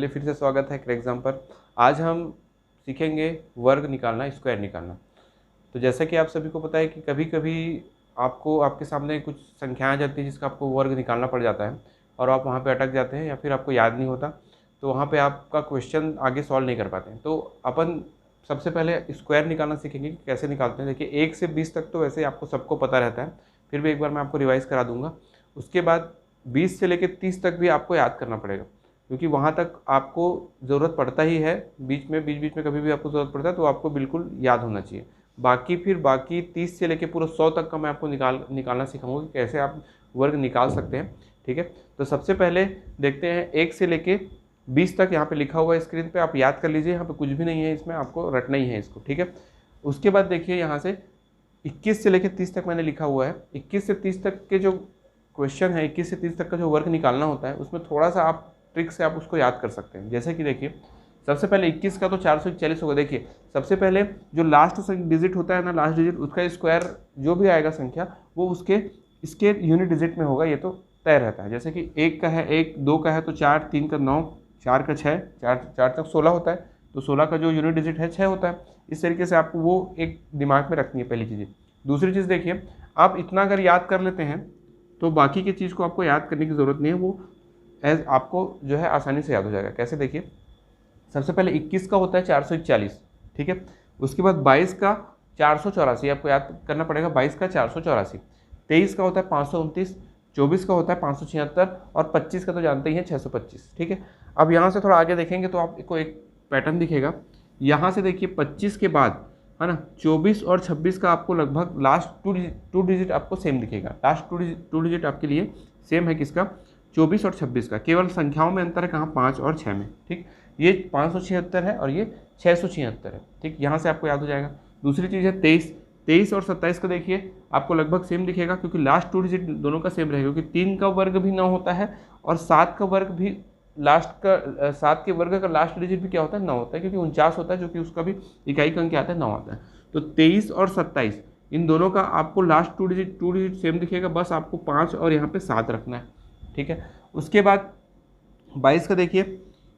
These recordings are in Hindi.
चलिए फिर से स्वागत है एक एग्जाम पर। आज हम सीखेंगे वर्ग निकालना, स्क्वायर निकालना। तो जैसा कि आप सभी को पता है कि कभी कभी आपको आपके सामने कुछ संख्याएं आ जाती हैं जिसका आपको वर्ग निकालना पड़ जाता है और आप वहाँ पे अटक जाते हैं या फिर आपको याद नहीं होता, तो वहाँ पे आपका क्वेश्चन आगे सॉल्व नहीं कर पाते हैं। तो अपन सबसे पहले स्क्वायर निकालना सीखेंगे कि कैसे निकालते हैं। देखिए 1 से 20 तक तो वैसे आपको सबको पता रहता है, फिर भी एक बार मैं आपको रिवाइज़ करा दूंगा। उसके बाद 20 से लेकर 30 तक भी आपको याद करना पड़ेगा, क्योंकि वहाँ तक आपको ज़रूरत पड़ता ही है। बीच में कभी भी आपको ज़रूरत पड़ता है तो आपको बिल्कुल याद होना चाहिए। बाकी 30 से लेकर पूरा 100 तक का मैं आपको निकालना सिखाऊंगा कि कैसे आप वर्ग निकाल सकते हैं। ठीक है, तो सबसे पहले देखते हैं 1 से लेके 20 तक। यहाँ पे लिखा हुआ है स्क्रीन पे, आप याद कर लीजिए। यहाँ पे कुछ भी नहीं है, इसमें आपको रटना ही है इसको। ठीक है, उसके बाद देखिए यहाँ से 21 से लेके 30 तक मैंने लिखा हुआ है। 21 से 30 तक के जो क्वेश्चन है, 21 से 30 तक का जो वर्ग निकालना होता है, उसमें थोड़ा सा आप ट्रिक से आप उसको याद कर सकते हैं। जैसे कि देखिए सबसे पहले 21 का तो 441 होगा। देखिए सबसे पहले जो लास्ट डिजिट होता है ना, लास्ट डिजिट, उसका स्क्वायर जो भी आएगा संख्या, वो इसके यूनिट डिजिट में होगा। ये तो तय रहता है। जैसे कि 1 का है 1, 2 का है तो 4, 3 का 9, 4 का 6, 4 तक 16 होता है, तो 16 का जो यूनिट डिजिट है 6 होता है। इस तरीके से आपको वो एक दिमाग में रखनी है पहली चीज़। दूसरी चीज़ देखिए, आप इतना अगर याद कर लेते हैं तो बाकी की चीज़ को आपको याद करने की ज़रूरत नहीं है, वो आपको जो है आसानी से याद हो जाएगा। कैसे देखिए, सबसे पहले 21 का होता है 441। ठीक है, उसके बाद 22 का 484 आपको याद करना पड़ेगा, 22 का 484। 23 का होता है 529, 24 का होता है 576 और 25 का तो जानते ही हैं 625। ठीक है, अब यहाँ से थोड़ा आगे देखेंगे तो आपको एक पैटर्न दिखेगा। यहाँ से देखिए 25 के बाद है ना, 24 और 26 का आपको लगभग लास्ट टू डिजिट आपको सेम दिखेगा। लास्ट टू डिजिट आपके लिए सेम है किसका, 24 और 26 का। केवल संख्याओं में अंतर है, कहाँ, 5 और 6 में। ठीक, ये 576 है और ये 676 है। ठीक, यहाँ से आपको याद हो जाएगा। दूसरी चीज़ है 23 और 27 का देखिए आपको लगभग सेम दिखेगा, क्योंकि लास्ट टू डिजिट दोनों का सेम रहेगा, क्योंकि 3 का वर्ग भी 9 होता है और 7 का वर्ग भी सात के वर्ग का लास्ट डिजिट भी क्या होता है, 9 होता है, क्योंकि 49 होता है, जो कि उसका भी इकाई अंक क्या आता है, 9 आता है। तो 23 और 27 इन दोनों का आपको लास्ट टू डिजिट सेम दिखेगा, बस आपको 5 और यहाँ पे 7 रखना है। ठीक है, उसके बाद 22 का देखिए,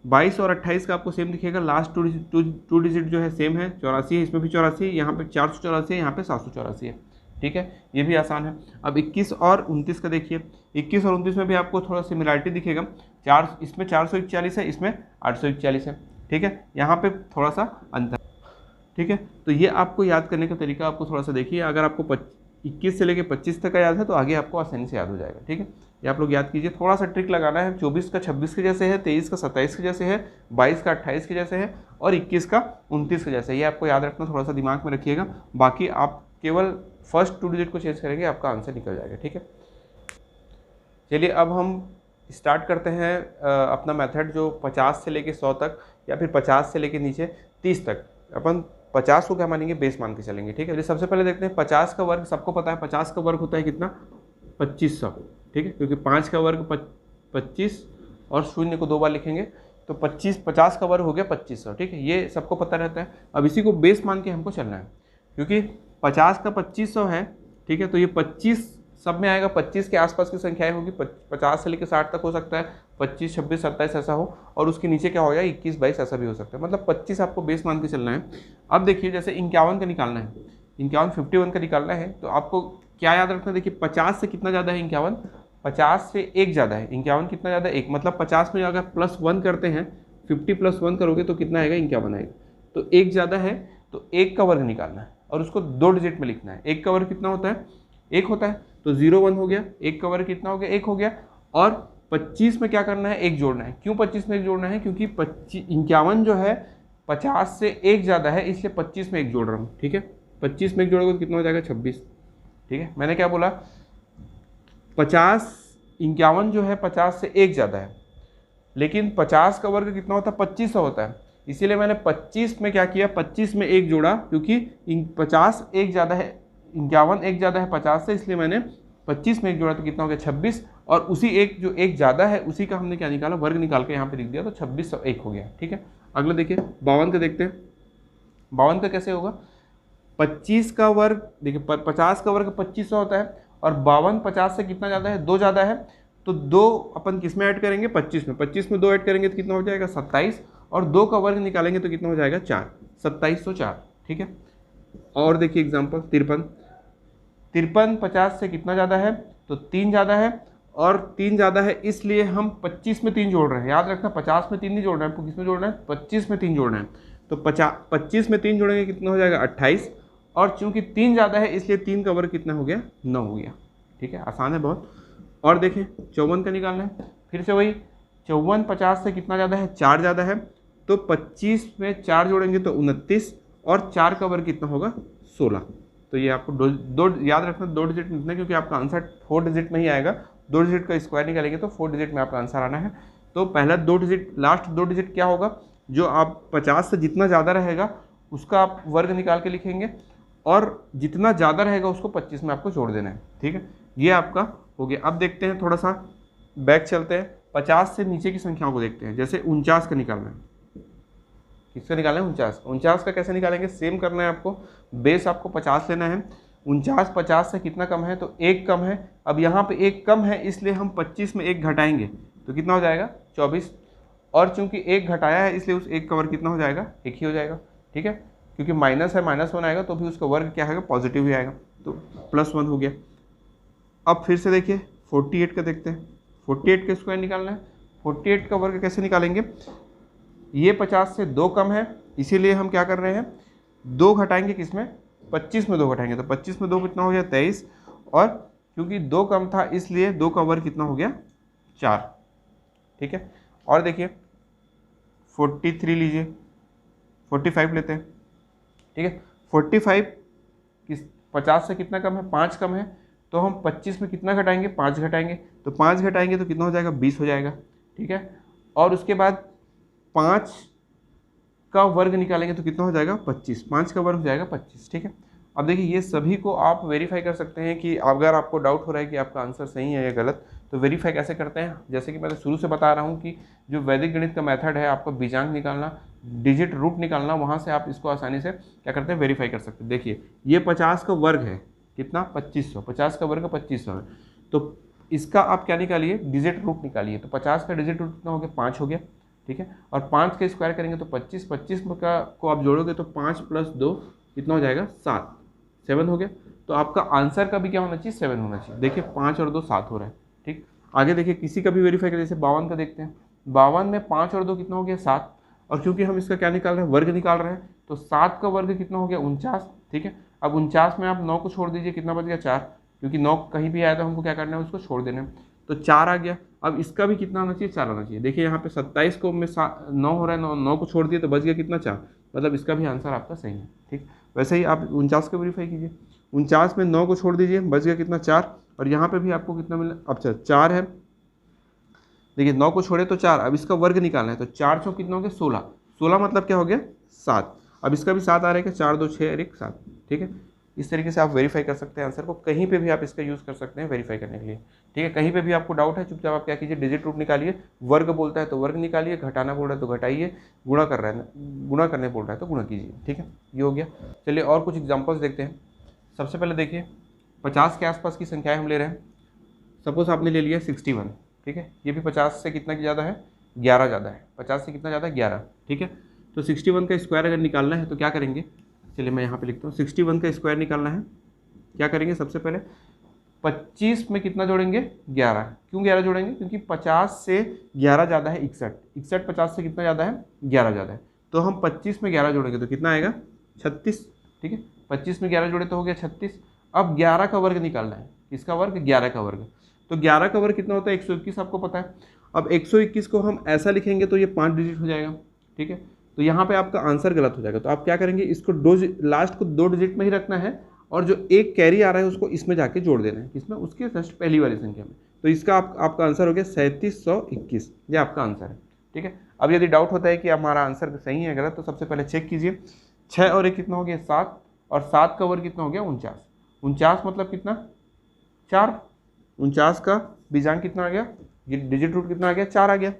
22 और 28 का आपको सेम दिखेगा। लास्ट टू डिजिट जो है सेम है, 84 है, इसमें भी 84, यहाँ पे 484 है, यहाँ पे 784 है। ठीक है, ये भी आसान है। अब 21 और 29 का देखिए, 21 और 29 में भी आपको थोड़ा सिमिलरिटी दिखेगा। इसमें 441 है, इसमें 841 है। ठीक है, यहाँ पे थोड़ा सा अंतर। ठीक है, तो ये आपको याद करने का तरीका आपको थोड़ा सा देखिए। अगर आपको 21 से लेकर 25 तक का याद है तो आगे आपको आसानी से याद हो जाएगा। ठीक है, ये आप लोग याद कीजिए। थोड़ा सा ट्रिक लगाना है। 24 का 26 के जैसे है, 23 का 27 के जैसे है, 22 का 28 के जैसे है और 21 का 29 के जैसे है। ये आपको याद रखना, थोड़ा सा दिमाग में रखिएगा। बाकी आप केवल फर्स्ट टू डिजिट को चेंज करेंगे, आपका आंसर निकल जाएगा। ठीक है, चलिए अब हम स्टार्ट करते हैं अपना मेथड, जो 50 से लेके 100 तक या फिर 50 से लेके नीचे 30 तक। अपन 50 को क्या मानेंगे, बेस मान के चलेंगे। ठीक है, सबसे पहले देखते हैं 50 का वर्ग। सबको पता है 50 का वर्ग होता है कितना, 2500। ठीक है, क्योंकि 5 का वर्ग 25 और शून्य को 2 बार लिखेंगे तो 50 का वर्ग हो गया 2500। ठीक है, ये सबको पता रहता है। अब इसी को बेस मान के हमको चलना है, क्योंकि 50 का 2500 है। ठीक है, तो ये 25 सब में आएगा, 25 के आसपास की संख्याएं होगी। 50 से लेकर 60 तक हो सकता है, 25, 26, 27 ऐसा हो, और उसके नीचे क्या हो जाए 21, 22 ऐसा भी हो सकता है। मतलब 25 आपको बेस मान के चलना है। अब देखिए जैसे 51 का निकालना है, 51 का निकालना है, तो आपको क्या याद रखना है। देखिए 50 से कितना ज़्यादा है 51, 50 से 1 ज़्यादा है। 51 कितना ज़्यादा है, 1। मतलब 50 में अगर +1 करते हैं, 50 + 1 करोगे तो कितना आएगा, 51 आएगा। तो 1 ज़्यादा है, तो 1 का वर्ग निकालना है और उसको 2 डिजिट में लिखना है। 1 का वर्ग कितना होता है, 1 होता है, तो 0 1 हो गया। 1 का वर्ग कितना हो गया, 1 हो गया। और 25 में क्या करना है, 1 जोड़ना है। क्यों 25 में 1 जोड़ना है, क्योंकि 51 जो है 50 से 1 ज़्यादा है, इसलिए 25 में 1 जोड़ रहा हूँ। ठीक है, 25 में 1 जोड़ोगे तो कितना हो जाएगा, 26। ठीक है, मैंने क्या बोला, 51 जो है 50 से 1 ज़्यादा है, लेकिन 50 का वर्ग कितना होता है, 2500 होता है। इसीलिए मैंने 25 में क्या किया, 25 में 1 जोड़ा, क्योंकि 50 1 ज़्यादा है, 51 1 ज़्यादा है 50 से, इसलिए मैंने 25 में 1 जोड़ा तो कितना हो गया, 26। और उसी एक जो 1 ज़्यादा है उसी का हमने क्या निकाला, वर्ग निकाल के यहाँ पे लिख दिया, तो 26 और 1 हो गया। ठीक है, अगला देखिए 52 का देखते हैं। 52 का कैसे होगा, 25 का वर्ग, देखिए 50 का वर्ग 2500 होता है और 52 50 से कितना ज़्यादा है, 2 ज़्यादा है, तो 2 अपन किस में ऐड करेंगे, 25 में। 25 में 2 ऐड करेंगे तो कितना हो जाएगा 27, और 2 का वर्ग निकालेंगे तो कितना हो जाएगा 4, 2704। ठीक है। और देखिए एग्जाम्पल 53। 53 50 से कितना ज़्यादा है, तो 3 ज़्यादा है, और 3 ज़्यादा है इसलिए हम 25 में 3 जोड़ रहे हैं। याद रखना 50 में 3 नहीं जोड़ना है आपको, किस में जोड़ना है, 25 में 3 जोड़ना है। तो 25 में 3 जोड़ेंगे कितना हो जाएगा 28, और चूंकि 3 ज़्यादा है इसलिए 3 का वर्ग कितना हो गया 9 हो गया। ठीक है, आसान है बहुत। और देखें 54 का निकालना है, फिर से वही 54 50 से कितना ज़्यादा है, 4 ज़्यादा है, तो 25 में 4 जोड़ेंगे तो 29, और 4 का वर्ग कितना होगा 16। तो ये आपको दो याद रखना, 2 डिजिट में इतना, क्योंकि आपका आंसर 4 डिजिट में ही आएगा। 2 डिजिट का स्क्वायर निकालेंगे तो 4 डिजिट में आपका आंसर आना है। तो पहला 2 डिजिट, लास्ट 2 डिजिट क्या होगा, जो आप 50 से जितना ज़्यादा रहेगा उसका आप वर्ग निकाल के लिखेंगे, और जितना ज़्यादा रहेगा उसको 25 में आपको जोड़ देना है। ठीक है, ये आपका हो गया। अब देखते हैं, थोड़ा सा बैक चलते हैं, 50 से नीचे की संख्याओं को देखते हैं। जैसे 49 का निकालना है, किसका निकालना है 49। 49 का कैसे निकालेंगे, सेम करना है आपको, बेस आपको 50 लेना है। 49 50 से कितना कम है, तो 1 कम है। अब यहाँ पे 1 कम है इसलिए हम 25 में 1 घटाएंगे तो कितना हो जाएगा 24, और चूंकि 1 घटाया है इसलिए उस 1 का वर्ग कितना हो जाएगा 1 ही हो जाएगा। ठीक है, क्योंकि माइनस है, -1 आएगा तो भी उसका वर्ग क्या आएगा पॉजिटिव ही आएगा, तो +1 हो गया। अब फिर से देखिए 48 का देखते हैं। 48 का स्क्वायर निकालना है। 48 का वर्ग कैसे निकालेंगे, ये 50 से 2 कम है इसीलिए हम क्या कर रहे हैं, 2 घटाएंगे किसमें, 25 में 2 घटाएंगे तो 25 में 2 कितना हो गया 23, और क्योंकि 2 कम था इसलिए 2 का वर्ग कितना हो गया 4। ठीक है, और देखिए 43 लीजिए, 45 लेते हैं। ठीक है, 45 किस 50 से कितना कम है, 5 कम है, तो हम 25 में कितना घटाएंगे 5 घटाएंगे, तो 5 घटाएंगे तो कितना हो जाएगा 20 हो जाएगा। ठीक है, और उसके बाद 5 का वर्ग निकालेंगे तो कितना हो जाएगा 25, 5 का वर्ग हो जाएगा 25। ठीक है, अब देखिए ये सभी को आप वेरीफाई कर सकते हैं कि अगर आपको डाउट हो रहा है कि आपका आंसर सही है या गलत, तो वेरीफाई कैसे करते हैं। जैसे कि मैंने शुरू से बता रहा हूँ कि जो वैदिक गणित का मेथड है, आपको बीजांक निकालना, डिजिट रूट निकालना, वहाँ से आप इसको आसानी से क्या करते हैं वेरीफाई कर सकते हैं। देखिए ये 50 का वर्ग है कितना 2500, 50 का वर्ग 2500 है, तो इसका आप क्या निकालिए डिजिट रूट निकालिए। तो 50 का डिजिट रूट कितना हो गया 5 हो गया। ठीक है, और 5 का स्क्वायर करेंगे तो 25, 25 का को आप जोड़ोगे तो 5 + 2 कितना हो जाएगा 7 हो गया। तो आपका आंसर का भी क्या होना चाहिए 7 होना चाहिए। देखिए 5 और 2 7 हो रहा है। ठीक, आगे देखिए किसी का भी वेरीफाई करें, जैसे 52 का देखते हैं। 52 में 5 और 2 कितना हो गया 7, और क्योंकि हम इसका क्या निकाल रहे हैं वर्ग निकाल रहे हैं, तो 7 का वर्ग कितना हो गया 49। ठीक है, अब 49 में आप 9 को छोड़ दीजिए, कितना बच गया 4, क्योंकि 9 कहीं भी आया तो हमको क्या करना है उसको छोड़ देना है, तो 4 आ गया। अब इसका भी कितना आना चाहिए 4 आना चाहिए। देखिए यहाँ पे 27 को में 9 हो रहा है, 9 को छोड़ दिए तो बच गया कितना 4, मतलब इसका भी आंसर आपका सही है। ठीक, वैसे ही आप 49 का वेरीफाई कीजिए। 49 में 9 को छोड़ दीजिए, बच गया कितना 4, और यहाँ पे भी आपको कितना मिला, अच्छा 4 है। देखिए 9 को छोड़े तो 4, अब इसका वर्ग निकालना है, तो 4 चौक कितना हो गया 16, 16 मतलब क्या हो गया 7। अब इसका भी 7 आ रहा है, 4 2 6 और 1 7। ठीक है, इस तरीके से आप वेरीफाई कर सकते हैं आंसर को, कहीं पे भी आप इसका यूज़ कर सकते हैं वेरीफाई करने के लिए। ठीक है, कहीं पे भी आपको डाउट है, चुपचाप आप क्या कीजिए डिजिट रूट निकालिए, वर्ग बोलता है तो वर्ग निकालिए, घटाना बोल रहा है तो घटाइए, गुणा कर रहा है गुणा करने बोल रहा है तो गुणा कीजिए। ठीक है, ये हो गया। चलिए और कुछ एग्जाम्पल्स देखते हैं। सबसे पहले देखिए 50 के आसपास की संख्याएँ हम ले रहे हैं। सपोज आपने ले लिया 61। ठीक है, ये भी 50 से कितना ज़्यादा है 11 ज़्यादा है, 50 से कितना ज़्यादा है 11। ठीक है, तो 61 का स्क्वायर अगर निकालना है तो क्या करेंगे, चलिए मैं यहाँ पे लिखता हूँ 61 का स्क्वायर निकालना है। क्या करेंगे, सबसे पहले 25 में कितना जोड़ेंगे 11। क्यों 11 जोड़ेंगे, क्योंकि 50 से 11 ज़्यादा है 61, 61 50 से कितना ज़्यादा है 11 ज़्यादा है, तो हम 25 में 11 जोड़ेंगे तो कितना आएगा 36। ठीक है, 25 में 11 जोड़े तो हो गया 36। अब 11 का वर्ग निकालना है, किसका वर्ग 11 का वर्ग, तो 11 का वर्ग कितना होता है 121, आपको पता है। अब 121 को हम ऐसा लिखेंगे तो ये 5 डिजिट हो जाएगा। ठीक है, तो यहाँ पे आपका आंसर गलत हो जाएगा, तो आप क्या करेंगे इसको लास्ट को 2 डिजिट में ही रखना है, और जो एक कैरी आ रहा है उसको इसमें जाके जोड़ देना है, किसमें उसके जस्ट पहली वाली संख्या में। तो इसका आपका आंसर हो गया 3721, ये आपका आंसर है। ठीक है, अब यदि डाउट होता है कि हमारा आंसर सही है गलत, तो सबसे पहले चेक कीजिए 6 और 1 कितना हो गया 7, और 7 का वर्ग कितना हो गया 49। 49 मतलब कितना 4, 49 का बीजांक कितना आ गया, ये डिजिट रूट कितना आ गया 4 आ गया।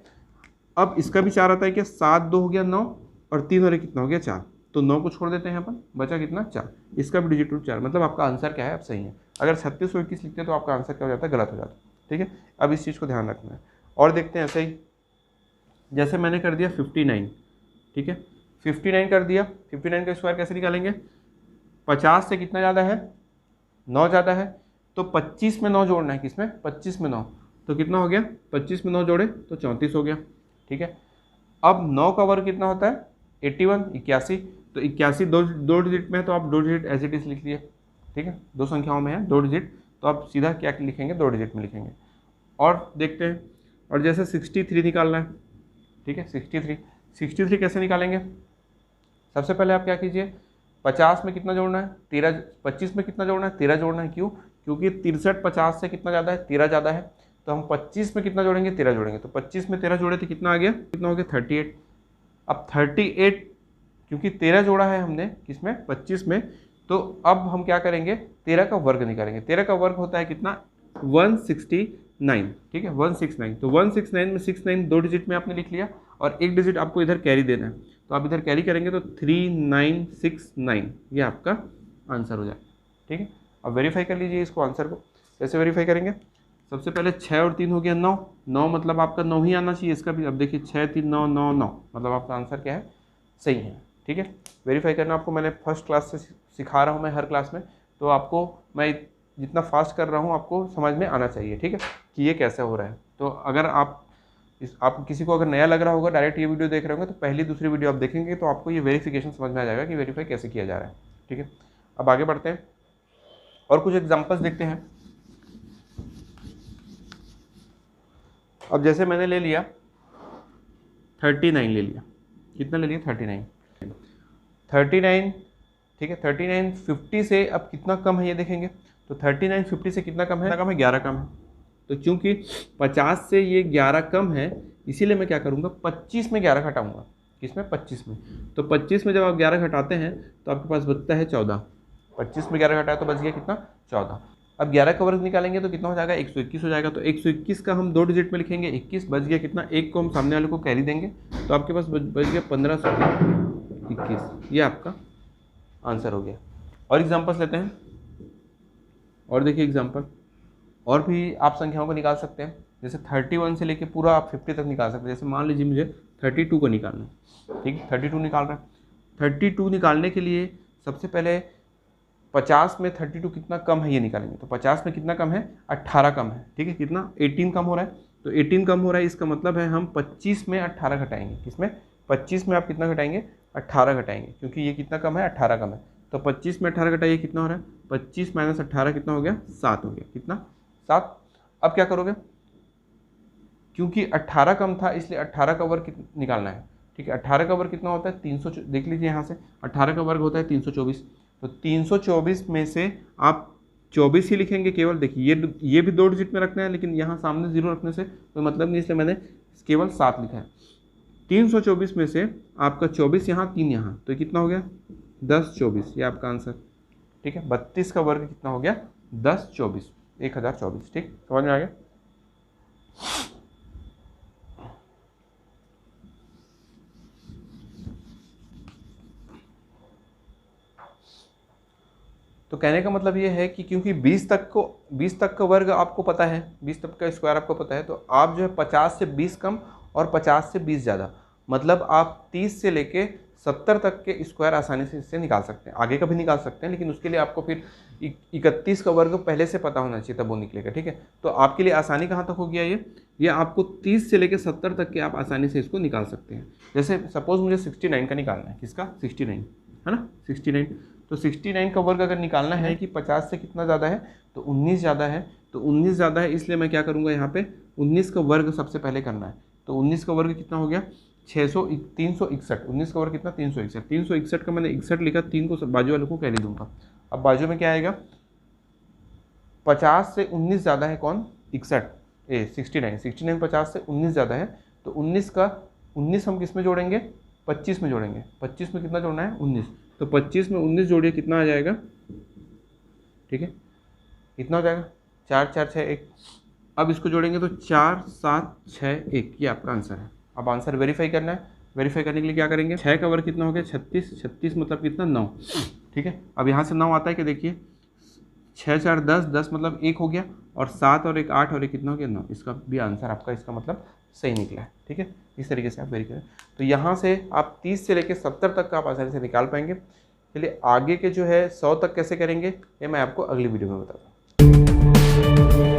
अब इसका भी 4 आता है क्या, 7 2 हो गया 9, और 3 और 1 कितना हो गया 4, तो 9 को छोड़ देते हैं यहाँ पर, बचा कितना 4, इसका भी डिजिट रूट 4, मतलब आपका आंसर क्या है अब सही है। अगर 36 और 21 लिखते हैं तो आपका आंसर क्या हो जाता है गलत हो जाता है। ठीक है, अब इस चीज़ को ध्यान रखना है। और देखते हैं ऐसे ही, जैसे मैंने कर दिया 59, ठीक है, 59 कर दिया, 59 का स्क्वायर कैसे निकालेंगे, 50 से कितना ज़्यादा है, 9 ज़्यादा है, तो 25 में 9 जोड़ना है, किसमें, 25 में 9, तो कितना हो गया, 25 में 9 जोड़े तो 34 हो गया, ठीक है। अब 9 का वर्ग कितना होता है, 81, 81, तो 81 दो डिजिट में है, तो आप 2 डिजिट एज इट इज लिख लिए, ठीक है, 2 संख्याओं में है 2 डिजिट, तो आप सीधा क्या लिखेंगे, 2 डिजिट में लिखेंगे। और देखते हैं, और जैसे 63 निकालना है, ठीक है, 63 कैसे निकालेंगे, सबसे पहले आप क्या कीजिए, 50 में कितना जोड़ना है, 13, 25 में कितना जोड़ना है, 13 जोड़ना है, क्यों, क्योंकि 63 50 से कितना ज़्यादा है, 13 ज़्यादा है, तो हम 25 में कितना जोड़ेंगे, 13 जोड़ेंगे, तो 25 में 13 जोड़े तो कितना आ गया, कितना हो गया, 38। अब 38 क्योंकि 13 जोड़ा है हमने किसमें, 25 में, तो अब हम क्या करेंगे, 13 का वर्ग निकालेंगे। 13 का वर्ग होता है कितना, 169, ठीक है, 169, तो 169 में 69 2 डिजिट में आपने लिख लिया, और 1 डिजिट आपको इधर कैरी देना है, तो आप इधर कैरी करेंगे तो 3969, ये आपका आंसर हो जाए, ठीक है। अब वेरीफाई कर लीजिए इसको, आंसर को कैसे वेरीफाई करेंगे, सबसे पहले 6 और 3 हो गया 9, 9 मतलब आपका 9 ही आना चाहिए, इसका भी अब देखिए 6 3 9 9 9, मतलब आपका आंसर क्या है, सही है, ठीक है। वेरीफाई करना आपको मैंने फर्स्ट क्लास से सिखा रहा हूँ मैं हर क्लास में, तो आपको मैं जितना फास्ट कर रहा हूँ आपको समझ में आना चाहिए, ठीक है, कि ये कैसे हो रहा है। तो अगर आप किसी को अगर नया लग रहा होगा, डायरेक्ट ये वीडियो देख रहे होंगे, तो पहली दूसरी वीडियो आप देखेंगे तो आपको ये वेरिफिकेशन समझ में आ जाएगा कि वेरीफाई कैसे किया जा रहा है, ठीक है। अब आगे बढ़ते हैं और कुछ एग्जाम्पल्स देखते हैं। अब जैसे मैंने ले लिया 39 ले लिया, कितना ले लिया, 39, ठीक है, 39 50 से अब कितना कम है ये देखेंगे, तो 39 50 से कितना कम है, 11 कम है, तो चूंकि 50 से ये 11 कम है, इसीलिए मैं क्या करूँगा, 25 में 11 घटाऊंगा, किसमें, 25 में, तो 25 में जब आप 11 घटाते हैं तो आपके पास बचता है 14, 25 में 11 घटाया तो बच गया कितना, 14। अब 11 का वर्ग निकालेंगे तो कितना हो जाएगा, 121 हो जाएगा, तो 121 का हम 2 डिजिट में लिखेंगे, 21 बच गया कितना, 1 को हम सामने वाले को कैरी देंगे, तो आपके पास बच गया 1521, ये आपका आंसर हो गया। और एग्जांपल्स लेते हैं, और देखिए एग्जांपल, और भी आप संख्याओं को निकाल सकते हैं, जैसे 31 से लेके पूरा आप 50 तक निकाल सकते हैं। जैसे मान लीजिए मुझे 32 को निकालना है, ठीक है, 32 निकाल रहा है, 32 निकालने के लिए सबसे पहले 50 में 32 कितना कम है ये निकालेंगे, तो 50 में कितना कम है, 18 कम है, ठीक है, कितना, 18 कम हो रहा है, तो 18 कम हो रहा है, इसका मतलब है हम 25 में 18 घटाएंगे, किसमें, 25 में आप कितना घटाएंगे, 18 घटाएंगे, क्योंकि ये कितना कम है, 18 कम है, तो 25 में 18 घटाइए, कितना हो रहा है, 25 माइनस 18 कितना हो गया, 7 हो गया, कितना, 7। अब क्या करोगे, क्योंकि 18 कम था इसलिए 18 का वर्ग निकालना है, ठीक है, 18 का वर्ग कितना होता है, 300, देख लीजिए यहाँ से 18 का वर्ग होता है 324, तो 324 में से आप 24 ही लिखेंगे केवल, देखिए ये भी 2 डिजिट में रखना है, लेकिन यहाँ सामने 0 रखने से कोई मतलब नहीं, इसलिए मैंने केवल 7 लिखा है। 324 में से आपका 24 यहाँ, 3 यहाँ, तो कितना हो गया, 10 24, ये आपका आंसर, ठीक है। 32 का वर्ग कितना हो गया, 10 24, 1024, ठीक, समझ में आ गया। तो कहने का मतलब ये है कि क्योंकि 20 तक का वर्ग आपको पता है, 20 तक का स्क्वायर आपको पता है, तो आप जो है 50 से 20 कम और 50 से 20 ज़्यादा, मतलब आप 30 से लेके 70 तक के स्क्वायर आसानी से इससे निकाल सकते हैं, आगे का भी निकाल सकते हैं, लेकिन उसके लिए आपको फिर 31 का वर्ग पहले से पता होना चाहिए, तब वो निकलेगा, ठीक है। तो आपके लिए आसानी कहाँ तक हो गया, ये आपको 30 से लेके 70 तक के आप आसानी से इसको निकाल सकते हैं। जैसे सपोज मुझे 69 का निकालना है, किसका, 69 है ना, 69, तो 69 का वर्ग अगर निकालना है कि 50 से कितना ज़्यादा है, तो 19 ज़्यादा है, तो 19 ज़्यादा है, इसलिए मैं क्या करूँगा, यहाँ पे 19 का वर्ग सबसे पहले करना है, तो 19 का वर्ग कितना हो गया, 361, 19 का वर्ग कितना, 361, 361 का मैंने 61 लिखा, 3 को बाजू वाले को कैरी दूंगा। अब बाजू में क्या आएगा, 50 से 19 ज़्यादा है कौन, 69 50 से 19 ज़्यादा है, तो 19 हम किस में जोड़ेंगे, 25 में जोड़ेंगे, 25 में कितना जोड़ना है, 19, तो 25 में 19 जोड़िए, कितना आ जाएगा, ठीक है, कितना हो जाएगा, 4 4 6 1, अब इसको जोड़ेंगे तो 4 7 6 1, ये आपका आंसर है। अब आंसर वेरीफाई करना है, वेरीफाई करने के लिए क्या करेंगे, 6 का वर्ग कितना हो गया, 36, 36 मतलब कितना, 9, ठीक है। अब यहाँ से 9 आता है कि देखिए 6 4 10, 10 मतलब 1 हो गया, और 7 और 1 8 और 1 कितना हो गया 9। इसका भी आंसर आपका इसका मतलब सही निकला है। ठीक है, इस तरीके से आप वेरी करें। तो यहाँ से आप 30 से लेकर 70 तक का आप आसानी से निकाल पाएंगे। चलिए आगे के जो है 100 तक कैसे करेंगे ये मैं आपको अगली वीडियो में बताऊँगा।